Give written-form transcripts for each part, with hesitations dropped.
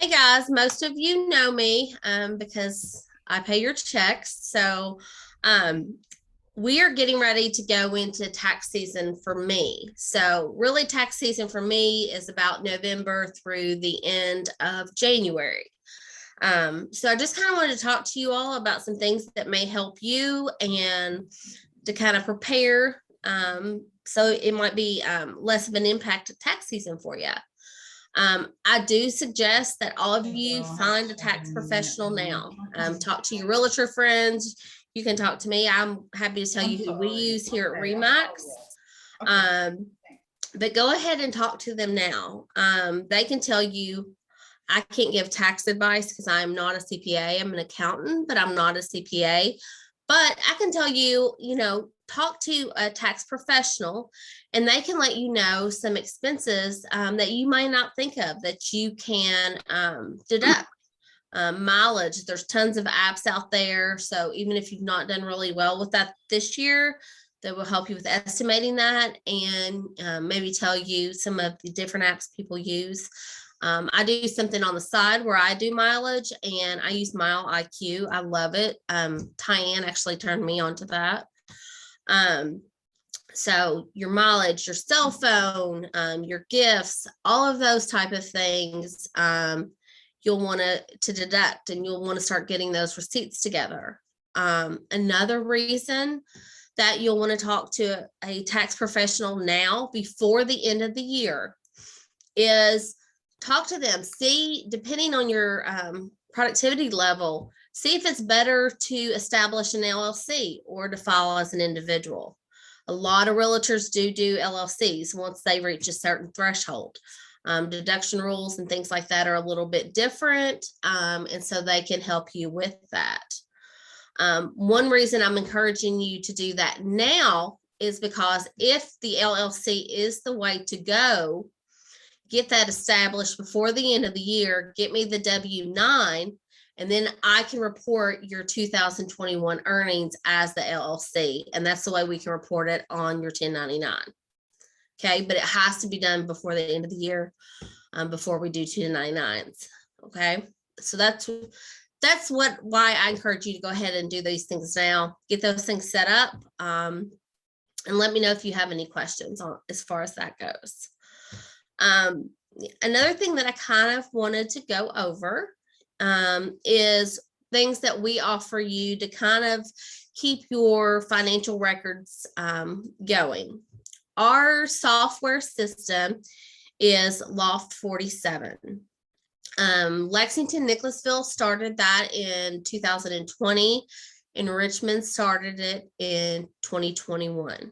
Hey guys, most of you know me because I pay your checks. Um, we are getting ready to go into tax season for me. So, really, tax season for me is about November through the end of January. So, I just kind of wanted to talk to you all about some things that may help you and to kind of prepare. So, it might be less of an impact of tax season for you. I do suggest that all of you find a tax professional now. Talk to your realtor friends. You can talk to me. I'm happy to tell you who we use here at Remax. Um, but go ahead and talk to them now. They can tell you. I can't give tax advice because I'm not a CPA. I'm an accountant, but I'm not a CPA. But I can tell you, talk to a tax professional and they can let you know some expenses that you might not think of that you can deduct. Mileage, there's tons of apps out there. So even if you've not done really well with that this year, that will help you with estimating that and maybe tell you some of the different apps people use. I do something on the side where I do mileage and I use Mile IQ. I love it. Tyann actually turned me on to that. Um, so your mileage, your cell phone, your gifts, all of those type of things, you'll want to deduct and you'll want to start getting those receipts together. Another reason that you'll want to talk to a tax professional now before the end of the year is talk to them. See, depending on your productivity level, see if it's better to establish an LLC or to file as an individual. A lot of realtors do LLCs once they reach a certain threshold. Deduction rules and things like that are a little bit different, and so they can help you with that. One reason I'm encouraging you to do that now is because if the LLC is the way to go, get that established before the end of the year, get me the W-9, and then I can report your 2021 earnings as the LLC. And that's the way we can report it on your 1099. Okay, but it has to be done before the end of the year, before we do 1099s. Okay, so that's why I encourage you to go ahead and do these things now. Get those things set up, and let me know if you have any questions on as far as that goes. Another thing that I kind of wanted to go over is things that we offer you to kind of keep your financial records going. Our software system is Loft 47. Lexington Nicholasville started that in 2020, and Richmond started it in 2021.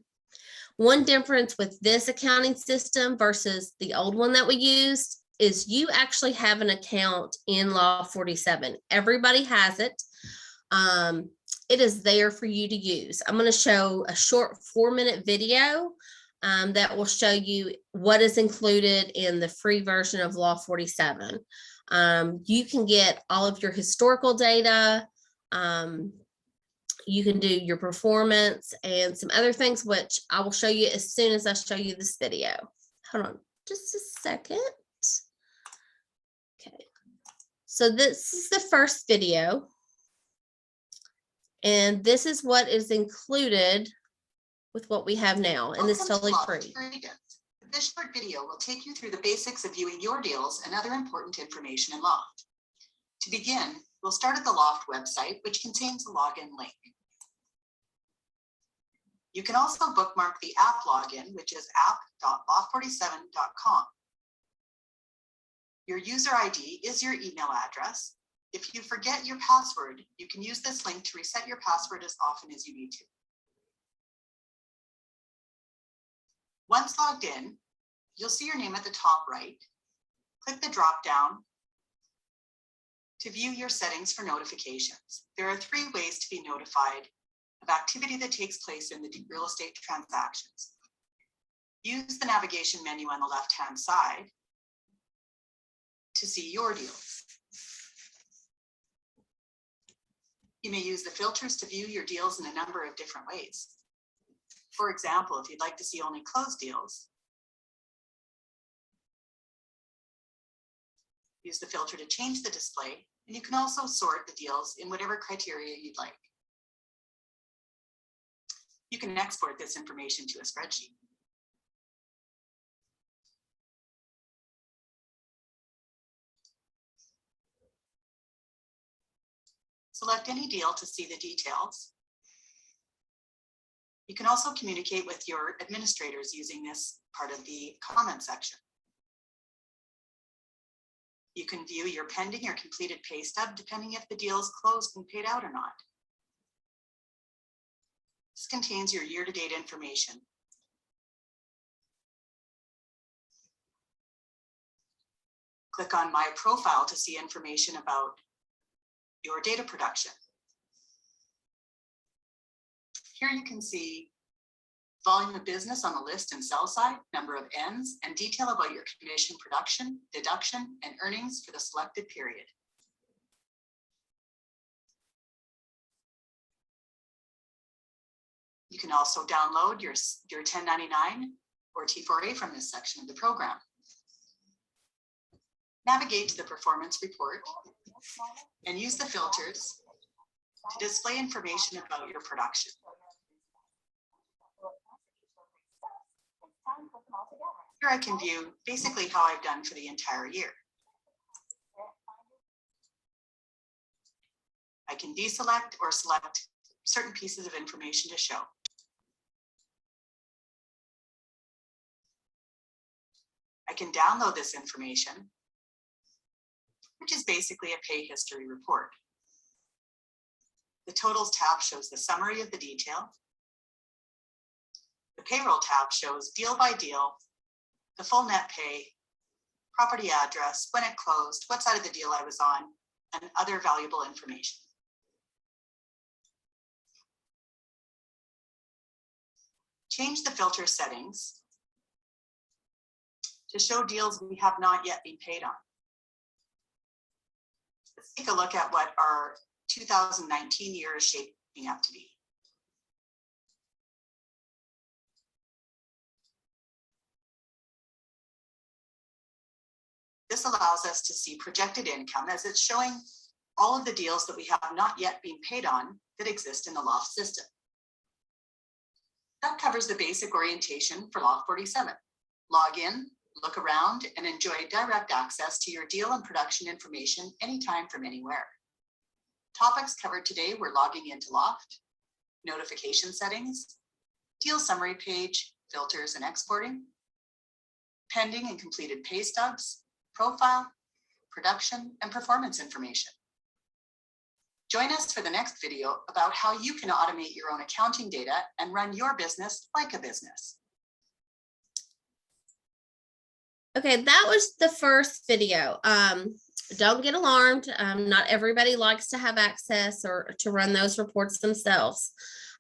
One difference with this accounting system versus the old one that we used is you actually have an account in Loft 47. Everybody has it. It is there for you to use. I'm going to show a short 4-minute video that will show you what is included in the free version of Loft 47. You can get all of your historical data. You can do your performance and some other things, which I will show you as soon as I show you this video. Hold on just a second. Okay, so this is the first video. And this is what is included with what we have now, and it's totally free. This short video will take you through the basics of viewing your deals and other important information in Loft. To begin, we'll start at the Loft website, which contains a login link. You can also bookmark the app login, which is app.loft47.com. Your user ID is your email address. If you forget your password, you can use this link to reset your password as often as you need to. Once logged in, you'll see your name at the top right. Click the drop down to view your settings for notifications. There are 3 ways to be notified of activity that takes place in the real estate transactions. Use the navigation menu on the left-hand side to see your deals. You may use the filters to view your deals in a number of different ways. For example, if you'd like to see only closed deals, Use the filter to change the display, and you can also sort the deals in whatever criteria you'd like. You can export this information to a spreadsheet. Select any deal to see the details. You can also communicate with your administrators using this part of the comment section. You can view your pending or completed pay stub depending if the deal is closed and paid out or not. This contains your year-to-date information. Click on My Profile to see information about your data production. Here you can see volume of business on the list and sell side, number of ends, and detail about your commission production, deduction, and earnings for the selected period. You can also download your 1099 or T4A from this section of the program. Navigate to the performance report and use the filters to display information about your production. Here I can view basically how I've done for the entire year. I can deselect or select certain pieces of information to show. I can download this information, which is basically a pay history report. The Totals tab shows the summary of the detail. The Payroll tab shows deal by deal, the full net pay, property address, when it closed, what side of the deal I was on, and other valuable information. Change the filter settings to show deals we have not yet been paid on. Let's take a look at what our 2019 year is shaping up to be. This allows us to see projected income as it's showing all of the deals that we have not yet been paid on that exist in the Loft system. That covers the basic orientation for Loft 47. Log in, look around, and enjoy direct access to your deal and production information anytime from anywhere. Topics covered today were logging into Loft, notification settings, deal summary page, filters and exporting, pending and completed pay stubs, profile, production, and performance information. Join us for the next video about how you can automate your own accounting data and run your business like a business. Okay, that was the first video. Don't get alarmed. Not everybody likes to have access or to run those reports themselves.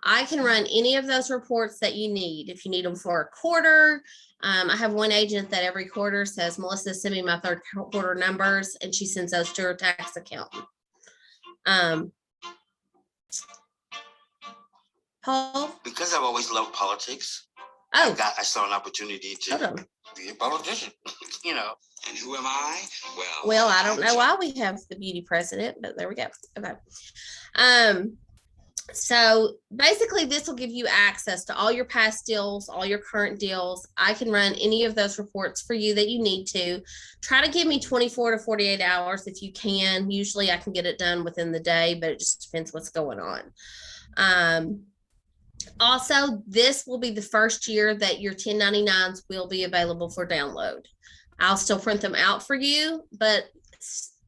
I can run any of those reports that you need. If you need them for a quarter, I have one agent that every quarter says, Melissa, send me my third quarter numbers, and she sends those to her tax accountant. Paul? Because I've always loved politics, Oh, I saw an opportunity hold to on. be a politician, you know. And who am I? Well, I don't know why we have the beauty president, but there we go. Okay. So basically this will give you access to all your past deals, all your current deals. I can run any of those reports for you that you need to. Try to give me 24 to 48 hours if you can. Usually I can get it done within the day, but it just depends what's going on. Also, this will be the first year that your 1099s will be available for download. I'll still print them out for you, but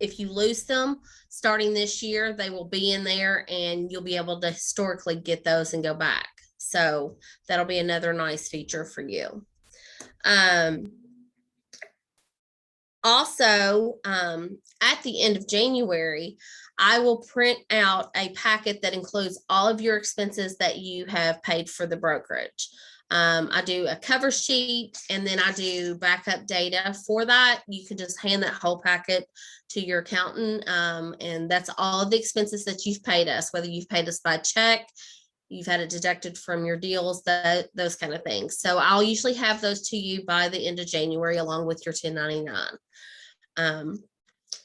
if you lose them starting this year, they will be in there and you'll be able to historically get those and go back. So that'll be another nice feature for you. Also, at the end of January, I will print out a packet that includes all of your expenses that you have paid for the brokerage. I do a cover sheet and then I do backup data for that. You can just hand that whole packet to your accountant. And that's all of the expenses that you've paid us, whether you've paid us by check, you've had it deducted from your deals, those kind of things. So I'll usually have those to you by the end of January, along with your 1099.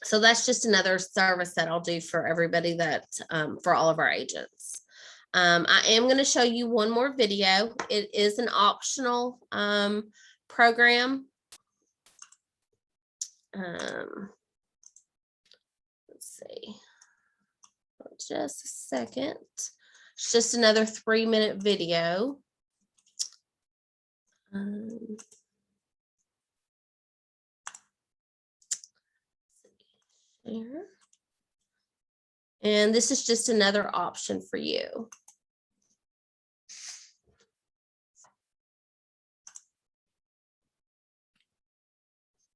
So that's just another service that I'll do for everybody that, for all of our agents. I am going to show you one more video. It is an optional program. Let's see. Just a second. It's just another 3-minute video. Share. And this is just another option for you.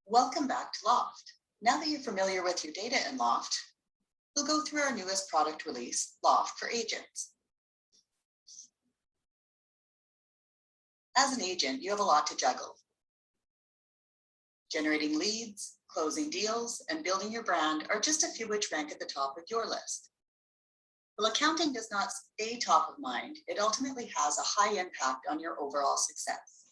Welcome back to Loft. Now that you're familiar with your data in Loft, we'll go through our newest product release, Loft for Agents. As an agent, you have a lot to juggle. Generating leads, closing deals, and building your brand are just a few which rank at the top of your list. While accounting does not stay top of mind, it ultimately has a high impact on your overall success.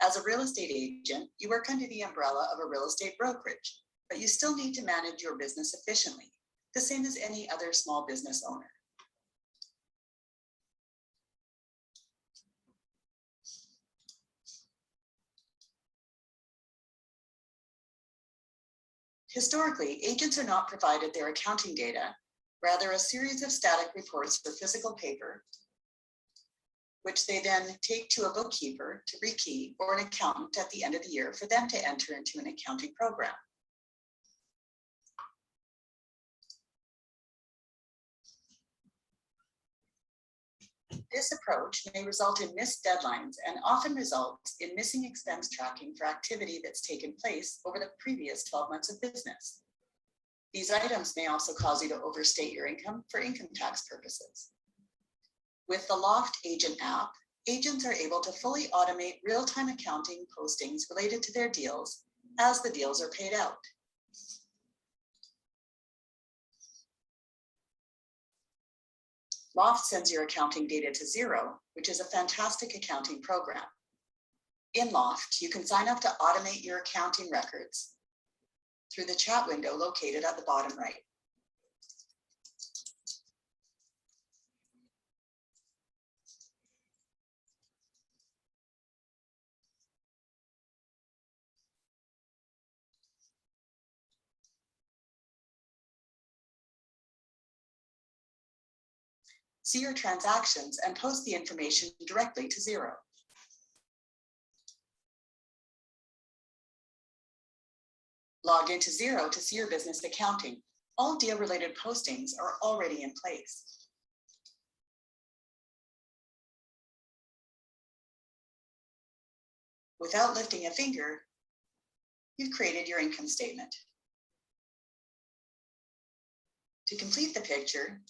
As a real estate agent, you work under the umbrella of a real estate brokerage, but you still need to manage your business efficiently, the same as any other small business owner. Historically, agents are not provided their accounting data, rather a series of static reports for physical paper, which they then take to a bookkeeper to rekey or an accountant at the end of the year for them to enter into an accounting program. This approach may result in missed deadlines and often results in missing expense tracking for activity that's taken place over the previous 12 months of business. These items may also cause you to overstate your income for income tax purposes. With the Loft Agent app, agents are able to fully automate real-time accounting postings related to their deals as the deals are paid out. Loft sends your accounting data to Xero, which is a fantastic accounting program. In Loft, you can sign up to automate your accounting records through the chat window located at the bottom right. See your transactions and post the information directly to Xero. Log into Xero to see your business accounting. All deal-related postings are already in place. Without lifting a finger, you've created your income statement. To complete the picture,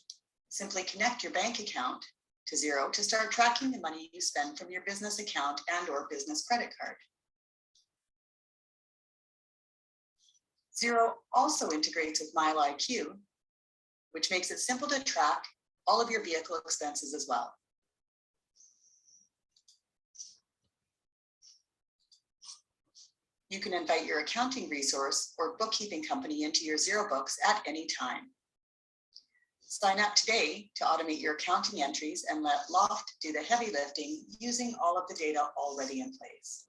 simply connect your bank account to Xero to start tracking the money you spend from your business account and/or business credit card. Xero also integrates with MileIQ, which makes it simple to track all of your vehicle expenses as well. You can invite your accounting resource or bookkeeping company into your Xero books at any time. Sign up today to automate your accounting entries and let Loft do the heavy lifting using all of the data already in place.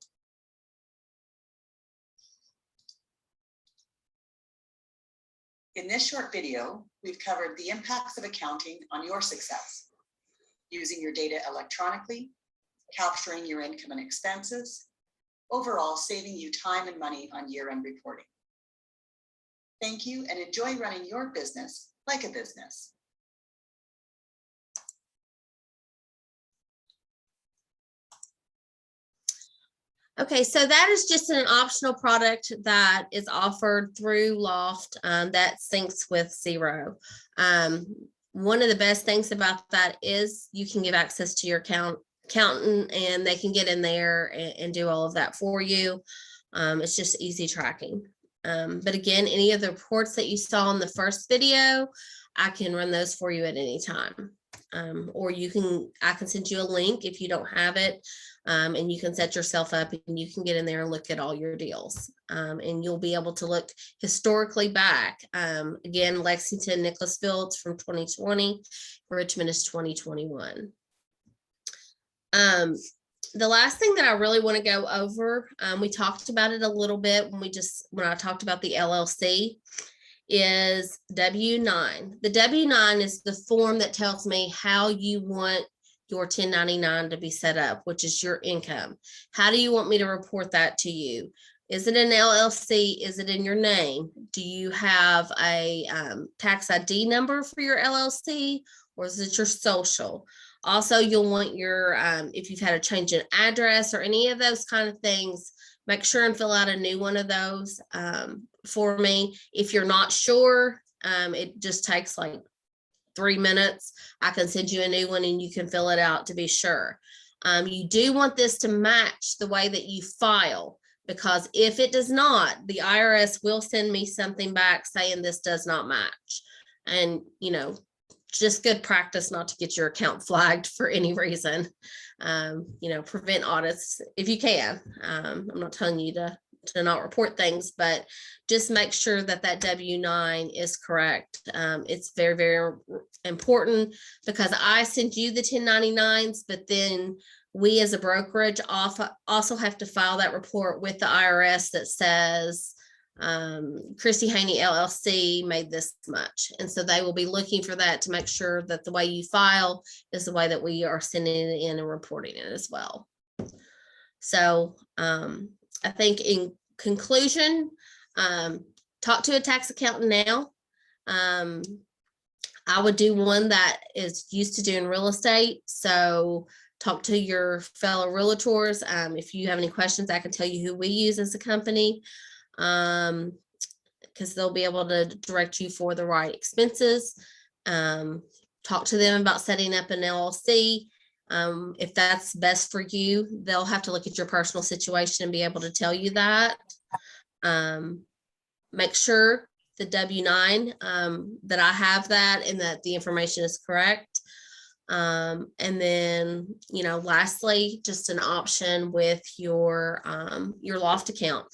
In this short video, we've covered the impacts of accounting on your success, using your data electronically, capturing your income and expenses, overall saving you time and money on year-end reporting. Thank you and enjoy running your business like a business. Okay, so that is just an optional product that is offered through Loft that syncs with Xero. One of the best things about that is you can give access to your accountant and they can get in there and do all of that for you. It's just easy tracking. But again, any of the reports that you saw in the first video, I can run those for you at any time. Or I can send you a link if you don't have it, and you can set yourself up and you can get in there and look at all your deals. And you'll be able to look historically back. Again, Lexington, Nicholasville, it's from 2020, Richmond is 2021. The last thing that I really want to go over, we talked about it a little bit when I talked about the LLC, is W-9. The W-9 is the form that tells me how you want your 1099 to be set up, which is your income. How do you want me to report that to you? Is it an LLC? Is it in your name? Do you have a tax ID number for your LLC, or is it your social? Also, you'll want your, if you've had a change in address or any of those kind of things, make sure and fill out a new one of those for me. If you're not sure, it just takes like 3 minutes. I can send you a new one and you can fill it out to be sure. You do want this to match the way that you file, because if it does not, the IRS will send me something back saying this does not match. And, just good practice not to get your account flagged for any reason. Prevent audits if you can. I'm not telling you to not report things, but just make sure that W-9 is correct. It's very, very important, because I send you the 1099s, but then we as a brokerage also have to file that report with the IRS that says Christy Haney LLC made this much. And so they will be looking for that to make sure that the way you file is the way that we are sending it in and reporting it as well. So I think in conclusion, talk to a tax accountant now. I would do one that is used to doing real estate. So talk to your fellow realtors. If you have any questions, I can tell you who we use as a company, because they'll be able to direct you for the right expenses. Talk to them about setting up an LLC. If that's best for you, they'll have to look at your personal situation and be able to tell you that. Make sure the W-9, that I have that and that the information is correct. And then, lastly, just an option with your loft account.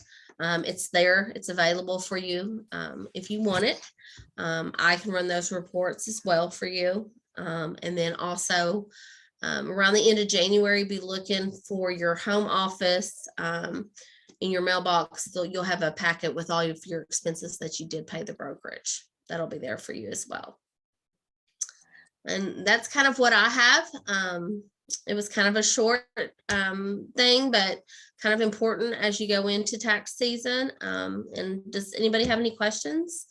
It's there, it's available for you if you want it. I can run those reports as well for you. And then also around the end of January, be looking for your home office in your mailbox. So you'll have a packet with all of your expenses that you did pay the brokerage. That'll be there for you as well. And that's kind of what I have. It was kind of a short thing, but kind of important as you go into tax season. And does anybody have any questions?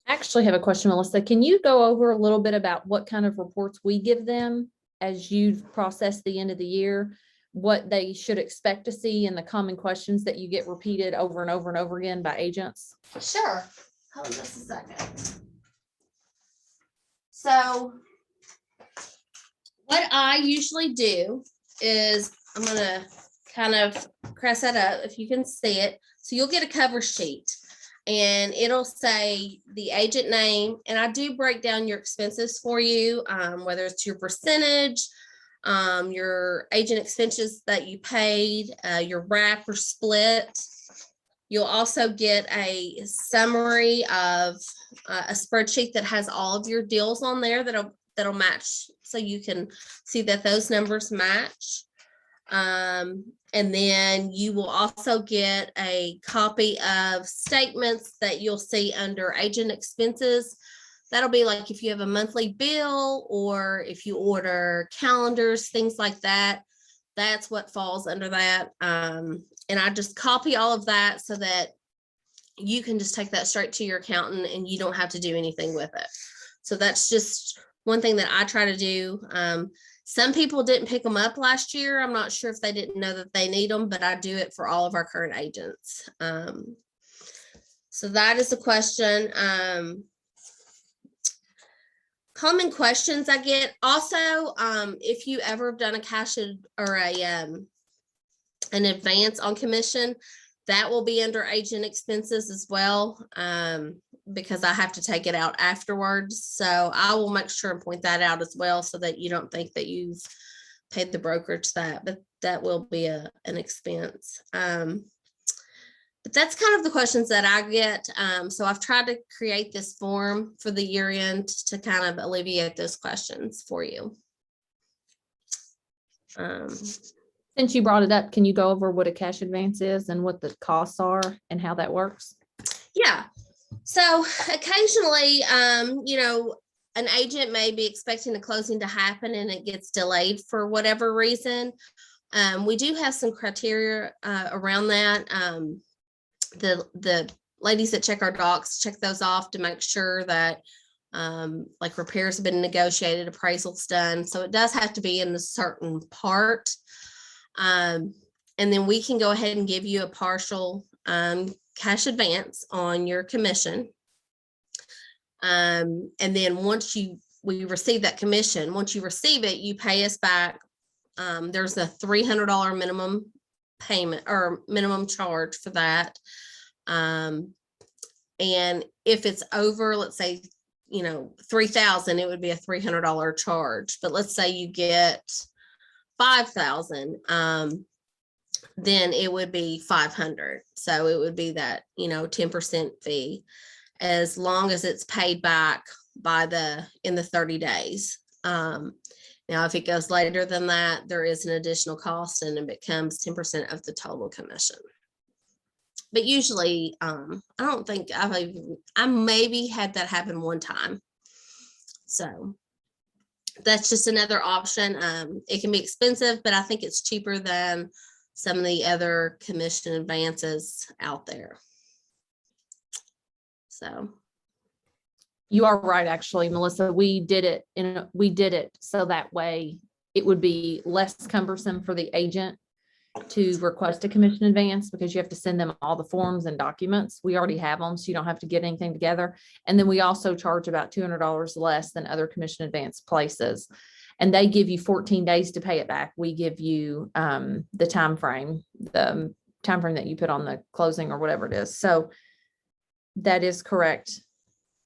I actually have a question, Melissa. Can you go over a little bit about what kind of reports we give them as you process the end of the year, what they should expect to see, and the common questions that you get repeated over and over and over again by agents? Sure. Hold on just a second. So what I usually do is, I'm going to kind of press that up if you can see it. So you'll get a cover sheet and it'll say the agent name, and I do break down your expenses for you, whether it's your percentage, your agent expenses that you paid, your wrap or split. You'll also get a summary of a spreadsheet that has all of your deals on there that'll match, so you can see that those numbers match. And then you will also get a copy of statements that you'll see under agent expenses. That'll be like if you have a monthly bill or if you order calendars, things like that. That's what falls under that. And I just copy all of that so that you can just take that straight to your accountant and you don't have to do anything with it. So that's just one thing that I try to do. Some people didn't pick them up last year. I'm not sure if they didn't know that they need them, but I do it for all of our current agents. So that is a question. Common questions I get also, if you ever have done a cash or an advance on commission, that will be under agent expenses as well. because I have to take it out afterwards. So I will make sure and point that out as well so that you don't think that you've paid the brokerage that, but that will be an expense. But that's kind of the questions that I get. So I've tried to create this form for the year end to kind of alleviate those questions for you. Since you brought it up, can you go over what a cash advance is and what the costs are and how that works? Yeah. So occasionally, an agent may be expecting a closing to happen and it gets delayed for whatever reason. We do have some criteria around that. The ladies that check our docs check those off to make sure that like repairs have been negotiated, appraisals done. So it does have to be in a certain part. And then we can go ahead and give you a partial cash advance on your commission. And then once we receive that commission, once you receive it, you pay us back. There's a $300 minimum payment or minimum charge for that. And if it's over, let's say, 3,000, it would be a $300 charge. But let's say you get 5,000, then it would be 500. So it would be that, 10% fee, as long as it's paid back in the 30 days. Now, if it goes later than that, there is an additional cost and it becomes 10% of the total commission. But usually, I don't think I maybe had that happen one time. So that's just another option. It can be expensive, but I think it's cheaper than some of the other commission advances out there. So. You are right, actually, Melissa. We did it so that way it would be less cumbersome for the agent to request a commission advance, because you have to send them all the forms and documents. We already have them, so you don't have to get anything together. And then we also charge about $200 less than other commission advance places. And they give you 14 days to pay it back. We give you the time frame that you put on the closing or whatever it is. So that is correct.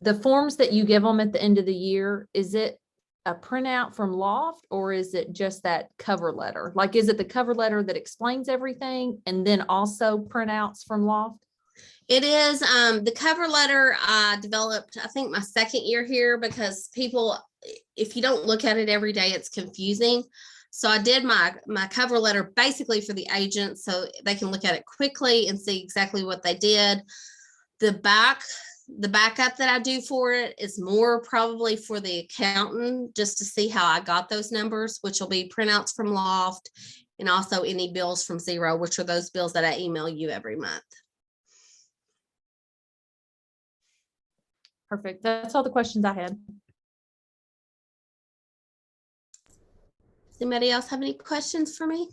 The forms that you give them at the end of the year, is it a printout from Loft, or is it just that cover letter? Like, is it the cover letter that explains everything and then also printouts from Loft? It is. The cover letter I developed, I think, my second year here, because people, if you don't look at it every day, it's confusing. So I did my cover letter basically for the agents so they can look at it quickly and see exactly what they did. The backup that I do for it is more probably for the accountant, just to see how I got those numbers, which will be printouts from Loft and also any bills from Zero, which are those bills that I email you every month. Perfect. That's all the questions I had. Does anybody else have any questions for me?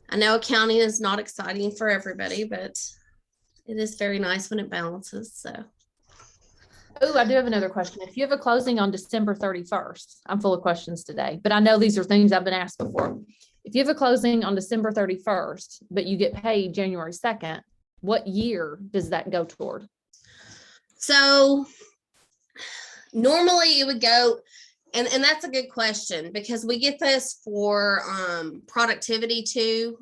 I know accounting is not exciting for everybody, but it is very nice when it balances. So. Oh, I do have another question. If you have a closing on December 31st, I'm full of questions today, but I know these are things I've been asked before. If you have a closing on December 31st, but you get paid January 2nd, what year does that go toward? So normally it would go, and that's a good question, because we get this for productivity too.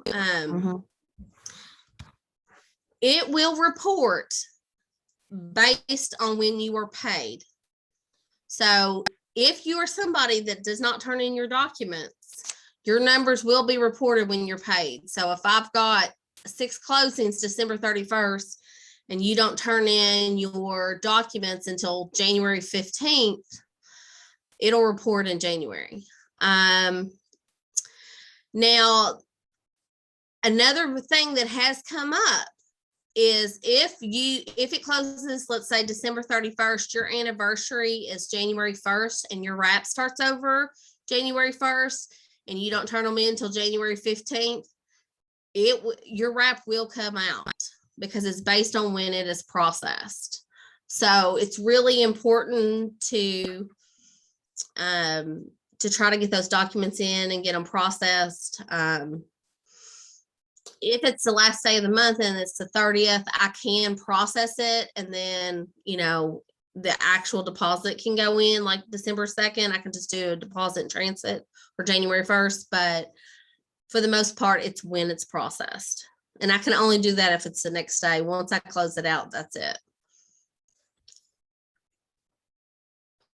It will report based on when you were paid. So if you are somebody that does not turn in your documents, your numbers will be reported when you're paid. So if I've got 6 closings December 31st and you don't turn in your documents until January 15th, it'll report in January. Now, another thing that has come up is if it closes, let's say December 31st, your anniversary is January 1st and your wrap starts over January 1st and you don't turn them in until January 15th, your wrap will come out because it's based on when it is processed. So it's really important to try to get those documents in and get them processed. if it's the last day of the month and it's the 30th, I can process it, and then, the actual deposit can go in like December 2nd. I can just do a deposit and transit for January 1st, but for the most part, it's when it's processed. And I can only do that if it's the next day. Once I close it out, that's it.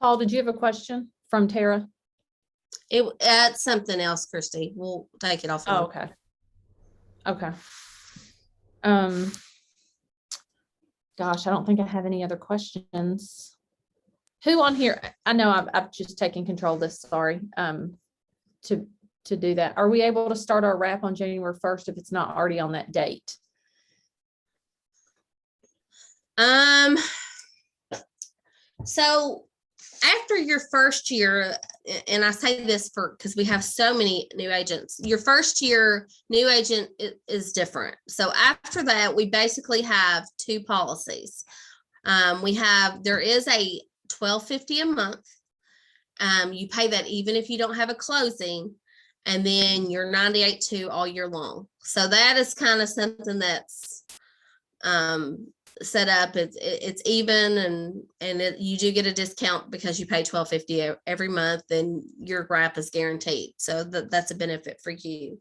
Paul, did you have a question from Tara? It's something else, Christy. We'll take it off. Oh, okay. Okay. Gosh, I don't think I have any other questions. Who on here? I know I've just taken control of this, sorry, to do that. Are we able to start our wrap on January 1st if it's not already on that date? So after your first year, and I say this because we have so many new agents, your first year new agent is different. So after that, we basically have two policies. There is a $12.50 a month. You pay that even if you don't have a closing, and then you're 98.2 all year long. So that is kind of something that's set up. It's even, and you do get a discount because you pay $12.50 every month, and your wrap is guaranteed. So that's a benefit for you.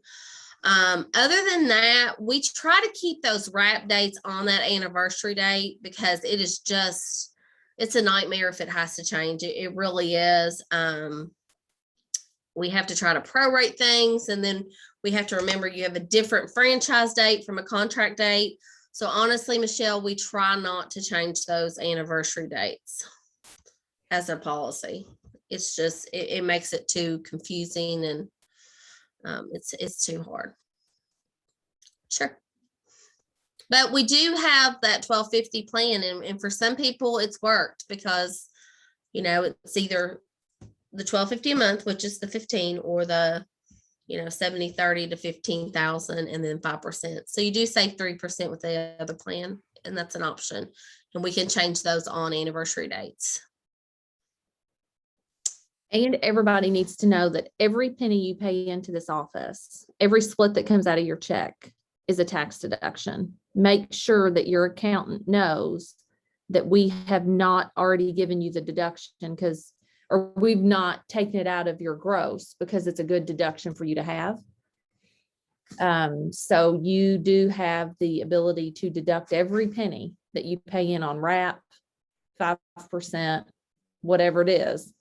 Other than that, we try to keep those wrap dates on that anniversary date because it's a nightmare if it has to change. It really is. We have to try to prorate things, and then we have to remember you have a different franchise date from a contract date. So honestly, Michelle, we try not to change those anniversary dates as a policy. It's just, it makes it too confusing, and it's too hard. Sure. But we do have that $12.50 plan, and for some people it's worked because, it's either the $12.50 a month, which is the 15, or the 70/30 to 15,000 and then 5%. So you do save 3% with the other plan, and that's an option. And we can change those on anniversary dates. And everybody needs to know that every penny you pay into this office, every split that comes out of your check is a tax deduction. Make sure that your accountant knows that we have not already given you the deduction or we've not taken it out of your gross, because it's a good deduction for you to have. So you do have the ability to deduct every penny that you pay in on wrap, 5%, whatever it is,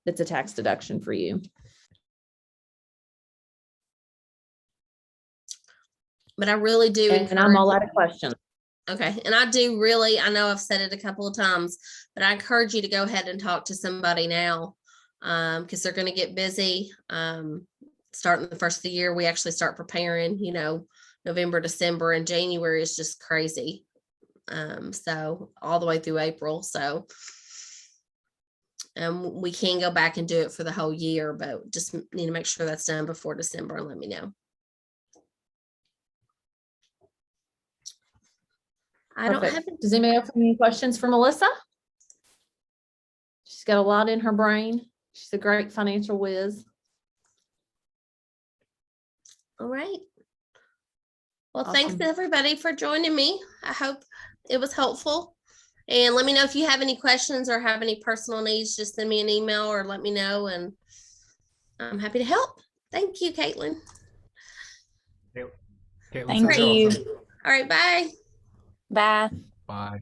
that's a tax deduction for you. But I really do. And I'm all out of questions. Okay. And I know I've said it a couple of times, but I encourage you to go ahead and talk to somebody now, because they're going to get busy. Starting the first of the year, we actually start preparing, November, December, and January is just crazy. So all the way through April. So we can go back and do it for the whole year, but just need to make sure that's done before December, and let me know. I don't have. Does anybody else have any questions for Melissa? She's got a lot in her brain. She's a great financial whiz. All right. Well, Awesome. Thanks everybody for joining me. I hope it was helpful. And let me know if you have any questions or have any personal needs. Just send me an email or let me know, and I'm happy to help. Thank you, Caitlin. Thank you. All right, bye. Bye. Bye.